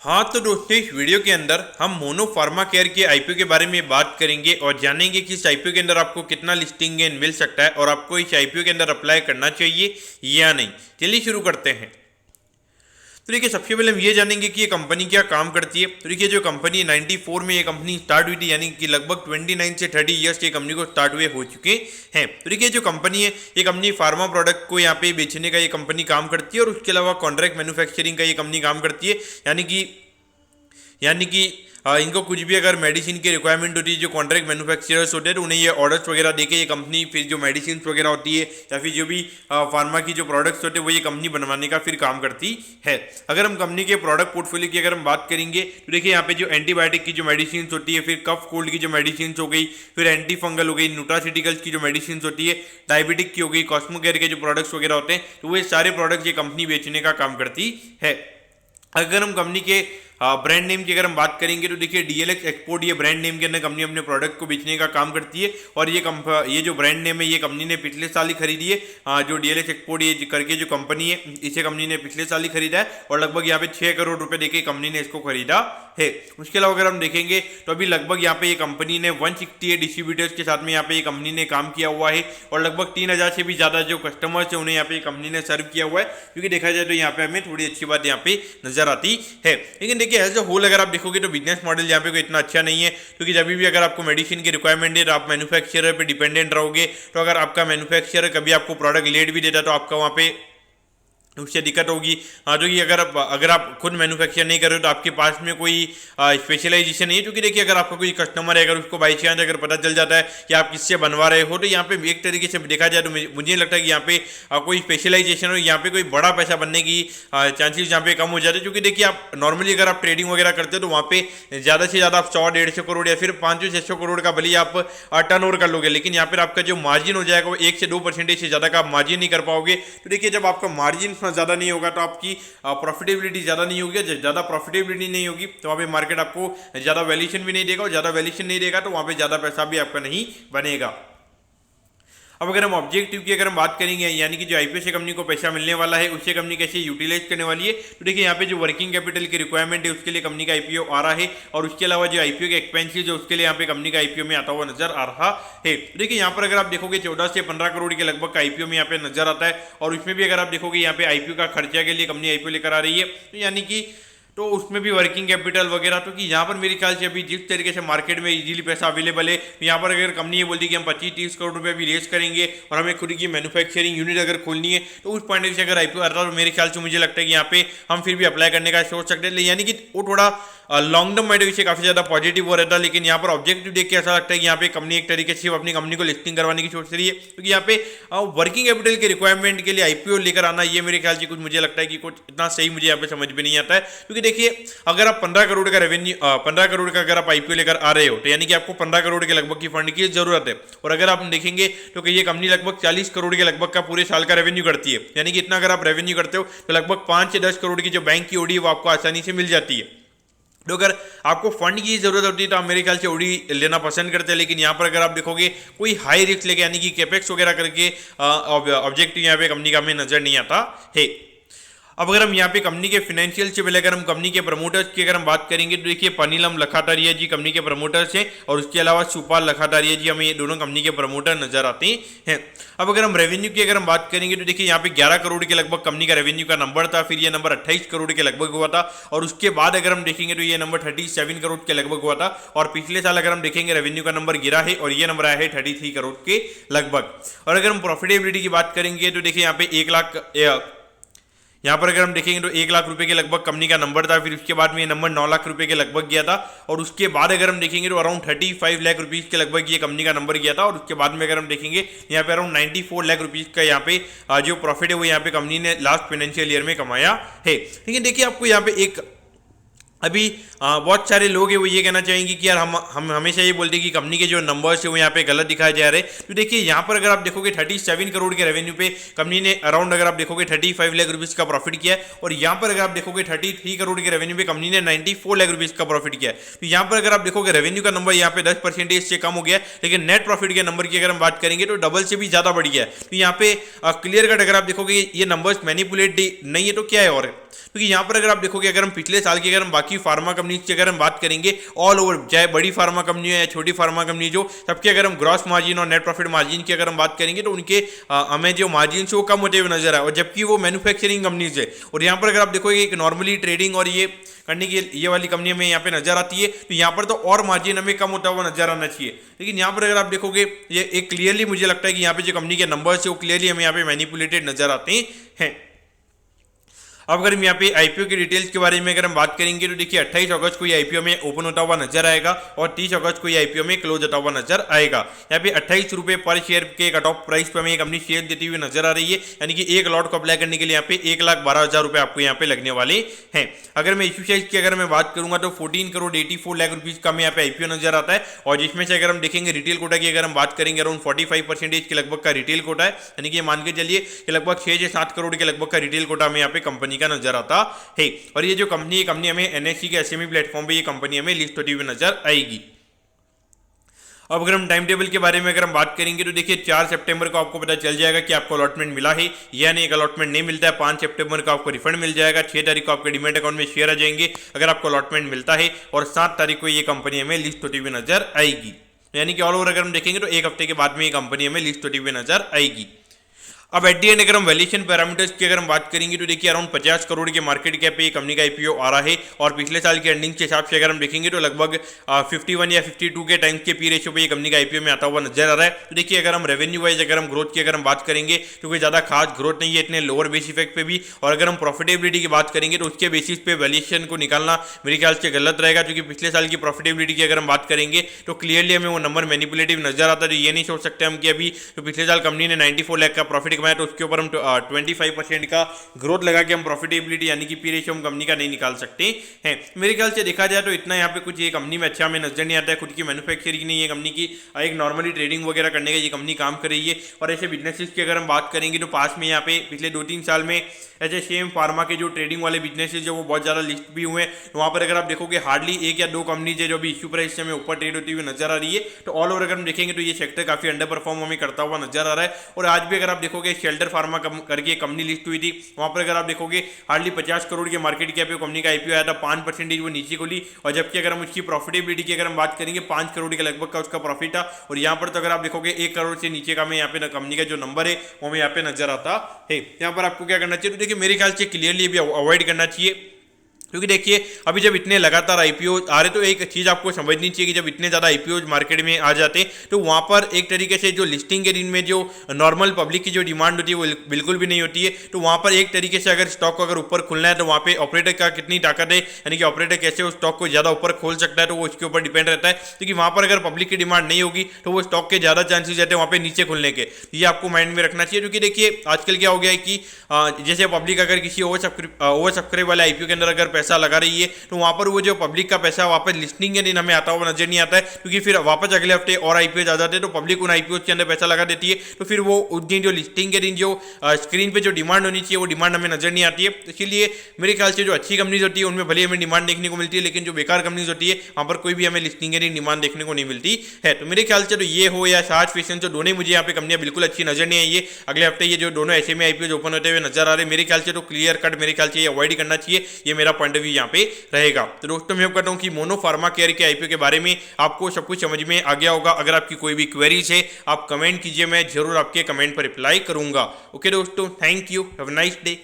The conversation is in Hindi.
हाँ तो दोस्तों, इस वीडियो के अंदर हम मोनो फार्मा केयर के आईपीओ के बारे में बात करेंगे और जानेंगे कि इस आईपीओ के अंदर आपको कितना लिस्टिंग गेन मिल सकता है और आपको इस आईपीओ के अंदर अप्लाई करना चाहिए या नहीं। चलिए शुरू करते हैं। तो देखिए, सबसे पहले हम ये जानेंगे कि ये कंपनी क्या काम करती है। तो देखिए, जो कंपनी 94 में ये कंपनी स्टार्ट हुई थी, यानी कि लगभग 29 से 30 ईयर्स ये कंपनी को स्टार्ट हुए हो चुके हैं। तो देखिए, जो कंपनी है ये कंपनी फार्मा प्रोडक्ट को यहाँ पे बेचने का ये कंपनी काम करती है और उसके अलावा कॉन्ट्रैक्ट मैन्युफैक्चरिंग का ये कंपनी काम करती है। यानी कि इनको कुछ भी अगर मेडिसिन की रिक्वायरमेंट होती है, जो कॉन्ट्रैक्ट मैन्युफैक्चरर्स होते हैं तो उन्हें ये ऑर्डर्स वगैरह देके ये कंपनी फिर जो मेडिसिन वगैरह होती है या फिर जो भी फार्मा की जो प्रोडक्ट्स होते हैं वो ये कंपनी बनवाने का फिर काम करती है। अगर हम कंपनी के प्रोडक्ट पोर्टफोलियो की अगर हम बात करेंगे तो देखिए, यहाँ पे जो एंटीबायोटिक की जो मेडिसिन होती है, फिर कफ कोल्ड की जो मेडिसिन हो गई, फिर एंटी फंगल हो गई, न्यूट्रासिटिकल्स की जो मेडिसिन होती है, डायबिटिक की हो गई, कॉस्मो केयर के जो प्रोडक्ट्स वगैरह होते हैं, तो वो सारे प्रोडक्ट्स ये कंपनी बेचने का काम करती है। अगर हम कंपनी के ब्रांड नेम की अगर हम बात करेंगे तो देखिए, डीएलएक्स एक्सपोर्ट ये ब्रांड नेम के अंदर कंपनी अपने प्रोडक्ट को बेचने का काम करती है और ये जो ब्रांड नेम है ये कंपनी ने पिछले साल ही खरीदी है। जो डीएलएक्स एक्सपोर्ट ये करके जो कंपनी है इसे कंपनी ने पिछले साल ही खरीदा है और लगभग यहाँ पे 6 करोड़ रुपए देके कंपनी ने इसको खरीदा है। उसके अलावा अगर हम देखेंगे तो अभी लगभग यहाँ पे ये कंपनी ने 168 डिस्ट्रीब्यूटर्स के साथ में यहाँ पे ये कंपनी ने काम किया हुआ है और लगभग 3000 से भी ज़्यादा जो कस्टमर्स है उन्हें यहाँ पे कंपनी ने सर्व किया हुआ है। क्योंकि देखा जाए तो यहाँ पे हमें थोड़ी अच्छी बात यहाँ पे नजर आती है। लेकिन देखिए, एज अ होल अगर आप देखोगे तो बिजनेस मॉडल यहाँ पे कोई इतना अच्छा नहीं है, क्योंकि जब भी अगर आपको मेडिसिन की रिक्वायरमेंट है तो आप मैन्युफैक्चरर पे डिपेंडेंट रहोगे। तो अगर आपका मैन्युफैक्चरर कभी आपको प्रोडक्ट लेट भी देता तो आपका वहाँ पे उससे दिक्कत होगी। जो कि अगर आप खुद मैन्युफैक्चर नहीं कर रहे हो तो आपके पास में कोई स्पेशलाइजेशन नहीं है। क्योंकि देखिए, अगर आपका कोई कस्टमर है, अगर उसको बाई चांस अगर पता चल जाता है कि आप किससे बनवा रहे हो, तो यहाँ पे एक तरीके से देखा जाए तो मुझे लगता है कि यहाँ पे कोई स्पेशलाइजेशन हो, यहाँ पे कोई बड़ा पैसा बनने की चांसेस यहाँ पे कम हो जाते हैं। क्योंकि देखिए, आप नॉर्मली अगर आप ट्रेडिंग वगैरह करते हो तो वहाँ पे ज़्यादा से ज़्यादा आप 100-150 करोड़ या फिर 500-600 करोड़ का भले आप टर्न ओवर कर लोगे, लेकिन यहाँ पर आपका जो मार्जिन हो जाएगा वो 1 से 2% से ज़्यादा का आप मार्जिन नहीं कर पाओगे। तो देखिए, जब आपका मार्जिन ज़्यादा नहीं होगा तो आपकी प्रॉफिटेबिलिटी ज़्यादा नहीं होगी। जब ज़्यादा प्रॉफिटेबिलिटी नहीं होगी तो वहाँ पे मार्केट आपको ज़्यादा वैल्यूएशन भी नहीं देगा और ज़्यादा वैल्यूएशन नहीं देगा तो वहाँ पे ज़्यादा पैसा भी आपका नहीं बनेगा। अब अगर हम ऑब्जेक्टिव की अगर हम बात करेंगे, यानी कि जो आईपीओ से कंपनी को पैसा मिलने वाला है उससे कंपनी कैसे यूटिलाइज करने वाली है, तो देखिए, यहाँ पे जो वर्किंग कैपिटल की रिक्वायरमेंट है उसके लिए कंपनी का आईपीओ आ रहा है और उसके अलावा जो आईपीओ के एक्सपेंसिव जो उसके लिए यहाँ पे कंपनी का आईपीओ में आता हुआ नजर आ रहा है। तो देखिए, यहाँ पर अगर आप देखोगे 14 से 15 करोड़ के लगभग का आईपीओ में यहाँ पे नजर आता है और उसमें भी अगर आप देखोगे यहाँ पे आईपीओ का खर्चा के लिए कंपनी आईपीओ लेकर आ रही है, तो यानी कि तो उसमें भी वर्किंग कैपिटल वगैरह, तो कि यहाँ पर मेरे ख्याल से अभी जिस तरीके से मार्केट में इजीली पैसा अवेलेबल है, तो यहाँ पर अगर कंपनी ये बोलती है कि हम 25-30 करोड़ रुपए भी रेस करेंगे और हमें खुद की मैन्युफैक्चरिंग यूनिट अगर खोलनी है, तो उस पॉइंट से अगर आईपीओ आता है तो मेरे ख्याल से मुझे लगता है कि यहाँ पे हम फिर भी अप्लाई करने का सोच सकते हैं। यानी कि वो थोड़ा लॉन्ग टर्म में काफ़ी ज़्यादा पॉजिटिव हो रहता है। लेकिन यहाँ पर ऑब्जेक्टिव देख के ऐसा लगता है कि यहाँ पे कंपनी एक तरीके से अपनी कंपनी को लिस्टिंग करवाने की सोच रही है, क्योंकि यहाँ पे वर्किंग कैपिटल के रिक्वायरमेंट के लिए आईपीओ लेकर आना ये मेरे ख्याल से कुछ मुझे लगता है कि कुछ इतना सही मुझे यहाँ पे समझ में नहीं आता है। क्योंकि देखिए, अगर आप 15 करोड़ का रेवेन्यू 15 करोड़ का अगर आप आईपीओ लेकर आ रहे हो तो यानी कि आपको 15 करोड़ के लगभग की फंड की जरूरत है। और अगर आप देखेंगे तो ये कंपनी लगभग 40 करोड़ के लगभग का पूरे साल का रेवेन्यू करती है, यानी कि इतना अगर आप रेवेन्यू करते हो तो लगभग 5 से 10 करोड़ की जो बैंक की ओडी है वो आपको आसानी से मिल जाती है। तो अगर आपको फंड की जरूरत होती है तो आप मेरे ख्याल से ओडी लेना पसंद करते हैं। लेकिन यहाँ पर अगर आप देखोगे कोई हाई रिस्क लेके, यानी कि कैपेक्स वगैरह करके ऑब्जेक्टिव यहाँ पे कंपनी का हमें नजर नहीं आता है। अब अगर हम यहाँ पे कंपनी के फाइनेंशियल से पहले अगर हम कंपनी के प्रमोटर्स की अगर हम बात करेंगे तो देखिए, पनीलम लखाटारिया जी कंपनी के प्रमोटर्स हैं और उसके अलावा सुपाल लखाटारिया जी हमें ये दोनों कंपनी के प्रमोटर नजर आते हैं। अब अगर हम रेवेन्यू की अगर हम बात करेंगे तो देखिए, यहाँ पे 11 करोड़ के लगभग कंपनी का रेवेन्यू का नंबर था, फिर ये नंबर 28 करोड़ के लगभग हुआ था और उसके बाद अगर हम देखेंगे तो ये नंबर 37 करोड़ के लगभग हुआ था और पिछले साल अगर हम देखेंगे रेवेन्यू का नंबर गिरा है और ये नंबर आया है 33 करोड़ के लगभग। और अगर हम प्रॉफिटेबिलिटी की बात करेंगे तो देखिए, यहाँ पे 1 लाख यहाँ पर अगर हम देखेंगे तो 1 लाख रुपए के लगभग कंपनी का नंबर था, फिर उसके बाद में ये नंबर 9 लाख रुपए के लगभग गया था और उसके बाद अगर हम देखेंगे तो अराउंड 35 लाख रुपीज़ के लगभग ये कंपनी का नंबर गया था और उसके बाद में अगर हम देखेंगे यहाँ पे अराउंड 94 लाख रुपीज़ का यहाँ पे जो प्रॉफिट है वो यहाँ पे कंपनी ने लास्ट फाइनेंशियल ईयर में कमाया है। लेकिन देखिए, आपको यहाँ पे एक अभी बहुत सारे लोग हैं वो ये कहना चाहेंगे कि यार हम हमेशा ये बोलते हैं कि कंपनी के जो नंबर्स है वो यहाँ पे गलत दिखाए जा रहे हैं। तो देखिए, यहाँ पर अगर आप देखोगे 37 करोड़ के रेवेन्यू पे कंपनी ने अराउंड अगर आप देखोगे 35 लाख रुपीज़ का प्रॉफिट किया है और यहाँ पर अगर आप देखोगे 33 करोड़ के रेवेन्यू पे कंपनी ने 94 लाख रुपीज़ का प्रॉफिट किया है। तो यहाँ पर अगर आप देखोगे रेवेन्यू का नंबर यहाँ पे 10% से कम हो गया, लेकिन नेट प्रॉफिट के नंबर की अगर हम बात करेंगे तो डबल से भी ज़्यादा बढ़ गया है। तो यहाँ पे क्लियर कट अगर आप देखोगे ये नंबर्स मैनिपुलेट नहीं है तो क्या है और, क्योंकि यहाँ पर अगर आप देखोगे अगर हम पिछले साल की अगर हम बाकी फार्मा कंपनी की अगर हम बात करेंगे ऑल ओवर, चाहे बड़ी फार्मा कंपनी है या छोटी फार्मा कंपनी, जो सबके अगर हम ग्रॉस मार्जिन और नेट प्रॉफिट मार्जिन की अगर हम बात करेंगे तो उनके हमें जो मार्जिन वो कम होते हुए नजर आए, और जबकि वो मैन्युफैक्चरिंग कंपनीज है। और यहाँ पर अगर आप देखोगे एक नॉर्मली ट्रेडिंग और ये करने की ये वाली कंपनी हमें यहाँ पे नजर आती है, तो यहाँ पर तो और मार्जिन हमें कम होता हुआ नजर आना चाहिए। लेकिन यहाँ पर अगर आप देखोगे ये एक क्लियरली मुझे लगता है कि यहाँ पे जो कंपनी के नंबर्स है वो क्लियरली हमें यहाँ पे मैनिपुलेटेड नजर आते हैं। अब अगर हम यहाँ पे आईपीओ की डिटेल्स के बारे में अगर हम बात करेंगे तो देखिए 28 अगस्त को ये आईपीओ में ओपन होता हुआ नजर आएगा और 30 अगस्त को ये आईपीओ में क्लोज होता हुआ नजर आएगा। यहाँ पे 28 रुपये पर शेयर के कट ऑफ प्राइस पर हमें ये कंपनी शेयर देती हुई नजर आ रही है, यानी कि एक लॉट को अप्लाई करने के लिए यहाँ पे 1,12,000 रुपये आपको यहाँ पे लगने वाले हैं। अगर मैं इश्यू साइज की अगर मैं बात करूंगा तो 14 करोड़ 84 लाख रुपीज का हमें यहाँ पे आईपीओ नजर आता है, और जिसमें से अगर हम देखेंगे रिटेल कोटा की अगर हम बात करेंगे अराउंड 45% के लगभग का रिटेल कोटा है, यानी कि मान के चलिए कि लगभग 6 से 7 करोड़ के लगभग का रिटेल कोटा हमें यहाँ पे कंपनी का नजर आता है। और ये जो कंपनी हमें एनएससी के एसएमई प्लेटफॉर्म पे ये कंपनी हमें लिस्ट होती हुई नजर आएगी। अब अगर हम टाइम टेबल के बारे में अगर हम बात करेंगे तो देखिए 4 सितंबर को आपको पता चल जाएगा कि आपको अलॉटमेंट मिला है या नहीं। एक अलॉटमेंट नहीं मिलता है 5 सितंबर को आपको रिफंड मिल जाएगा, 6 तारीख को आपके डीमैट अकाउंट में शेयर आ जाएंगे अगर आपको अलॉटमेंट मिलता है, और 7 तारीख को ये कंपनी हमें लिस्ट होती हुई नजर आएगी। यानी कि ऑल ओवर अगर हम देखेंगे तो एक हफ्ते के बाद में ये कंपनी हमें लिस्ट होती हुई नजर आएगी। अब एट दी एंड अगर हम वैल्यूएशन पैरामीटर्स की अगर हम बात करेंगे तो देखिए अराउंड 50 करोड़ के मार्केट कैप पे ये कंपनी का आईपीओ आ रहा है, और पिछले साल के अर्निंग्स के हिसाब से अगर हम देखेंगे तो लगभग 51 या 52 के टाइम्स के पी रेशियो पे ये कंपनी का आईपीओ में आता हुआ नजर आ रहा है। तो देखिए अगर हम रेवेन्यू वाइज अगर हम ग्रोथ की अगर हम बात करेंगे तो कोई ज़्यादा खास ग्रोथ नहीं है इतने लोअर बेस इफेक्ट पे भी, और अगर हम प्रॉफिटेबिलिटी की बात करेंगे तो उसके बेसिस पे वैल्यूएशन को निकालना मेरे ख्याल से गलत रहेगा, क्योंकि पिछले साल की प्रॉफिटेबिलिटी की अगर हम बात करेंगे तो क्लियरली हमें वो नंबर मैनिपुलेटिव नजर आता है। तो ये नहीं सोच सकते हम कि अभी तो पिछले साल कंपनी ने 94 लाख का प्रॉफिट कमाया तो उसके ऊपर हम 25% का ग्रोथ लगा के हम प्रॉफिटेबिलिटी यानी कि पी रेशियो हम कंपनी का नहीं निकाल सकते हैं। मेरे ख्याल से देखा जाए तो इतना यहाँ पे कुछ ये कंपनी में अच्छा हमें नजर नहीं आता है। खुद की मैन्युफैक्चरिंग नहीं है कंपनी की, एक नॉर्मली ट्रेडिंग वगैरह करने का ये कंपनी काम कर रही है। और ऐसे बिजनेसेस की अगर हम बात करेंगे तो पास में यहाँ पे पिछले 2-3 साल में ऐसे सेम फार्मा के जो ट्रेडिंग वाले बिजनेसेस जो वो बहुत ज़्यादा लिस्ट भी हुए हैं, तो वहाँ पर अगर आप देखोगे हार्डली 1 या 2 कंपनीज है जो भी इश्यू प्राइस से हमें ऊपर ट्रेड होती हुई नजर आ रही है। तो ऑल ओवर अगर हम देखेंगे तो ये सेक्टर काफी अंडर परफॉर्म हमें करता हुआ नजर आ रहा है। और आज भी अगर आप देखोगे शेल्टर फार्मा करके कंपनी लिस्ट हुई थी, वहाँ पर अगर आप देखोगे हार्डली 50 करोड़ के मार्केट कैप पे कंपनी का आईपीओ आया था, 5% वो नीचे खुली, और जबकि अगर हम उसकी प्रॉफिटेबिलिटी की अगर हम बात करेंगे 5 करोड़ के लगभग का उसका प्रॉफिट था। और यहाँ पर तो अगर आप देखोगे 1 करोड़ से नीचे का हमें यहाँ पे कंपनी का जो नंबर है वो हमें यहाँ पे नजर आता है। यहाँ पर आपको क्या करना चाहिए, तो देखिए मेरे ख्याल से क्लियरली भी अवॉइड करना चाहिए, क्योंकि देखिए अभी जब इतने लगातार आईपीओ आ रहे तो एक चीज़ आपको समझनी चाहिए कि जब इतने ज़्यादा आईपीओ मार्केट में आ जाते तो वहाँ पर एक तरीके से जो लिस्टिंग के दिन में जो नॉर्मल पब्लिक की जो डिमांड होती है वो बिल्कुल भी नहीं होती है। तो वहाँ पर एक तरीके से अगर स्टॉक को अगर ऊपर खुलना है तो वहाँ पे ऑपरेटर का कितनी ताकत है, यानी कि ऑपरेटर कैसे उस स्टॉक को ज़्यादा ऊपर खोल सकता है, तो वो उसके ऊपर डिपेंड रहता है। क्योंकि वहाँ पर अगर पब्लिक की डिमांड नहीं होगी तो वो स्टॉक के ज़्यादा चांसेस रहते हैं वहाँ पे नीचे खुलने के। ये आपको माइंड में रखना चाहिए, क्योंकि देखिए आजकल क्या हो गया है कि जैसे पब्लिक अगर किसी ओवर सब्सक्राइब वाले आईपीओ के अंदर अगर पैसा लगा रही है तो वहां पर वो जो पब्लिक का पैसा वापस लिस्टिंग के दिन हमें आता हुआ नजर नहीं आता है, क्योंकि फिर वापस अगले हफ्ते और आईपीओ आ जाते हैं तो पब्लिक उन आईपीओ के अंदर पैसा लगा देती है। तो फिर वो उस दिन जो लिस्टिंग के दिन जो स्क्रीन पे जो डिमांड होनी चाहिए वो डिमांड हमें नजर नहीं आती है। इसीलिए मेरे ख्याल से जो अच्छी कंपनीज होती है उनमें भले हमें डिमांड देखने को मिलती है, लेकिन जो बेकार कंपनीज होती है वहां पर कोई भी हमें लिस्टिंग के दिन डिमांड देखने को नहीं मिलती है। तो मेरे ख्याल से तो ये हो या साज फैशन, जो दोनों मुझे यहाँ पे कंपनियां बिल्कुल अच्छी नजर नहीं आई है। अगले हफ्ते ये जो दोनों एसएमई आईपीओ ओपन होते हुए नजर आ रहे हैं, मेरे ख्याल से तो क्लियर कट मेरे ख्याल से ये अवॉइड करना चाहिए। ये मेरा पॉइंट ऑफ व्यू यहाँ पे रहेगा। तो दोस्तों मैं कहता हूं कि मोनो फार्मा केयर के आईपीओ के बारे में आपको सब कुछ समझ में आ गया होगा। अगर आपकी कोई भी क्वेरीज है आप कमेंट कीजिए, मैं जरूर आपके कमेंट पर रिप्लाई करूंगा। ओके दोस्तों, thank you, have a nice day.